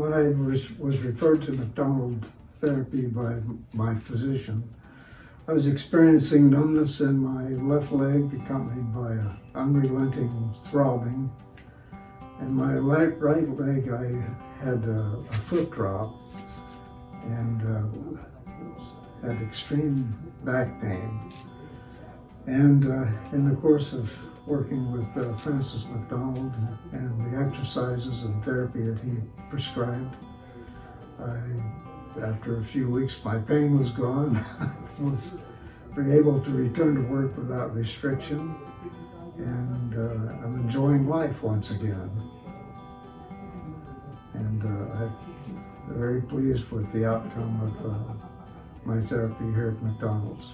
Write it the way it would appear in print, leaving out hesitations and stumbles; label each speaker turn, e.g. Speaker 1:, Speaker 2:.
Speaker 1: when I was referred to McDonald therapy by my physician, I was experiencing numbness in my left leg accompanied by an unrelenting throbbing. And my right leg, I had a foot drop and had extreme back pain. And in the course of working with Francis McDonald and the exercises and therapy that he prescribed, after a few weeks, my pain was gone. Was able to return to work without restriction, and I'm enjoying life once again. And I'm very pleased with the outcome of my therapy here at McDonald's.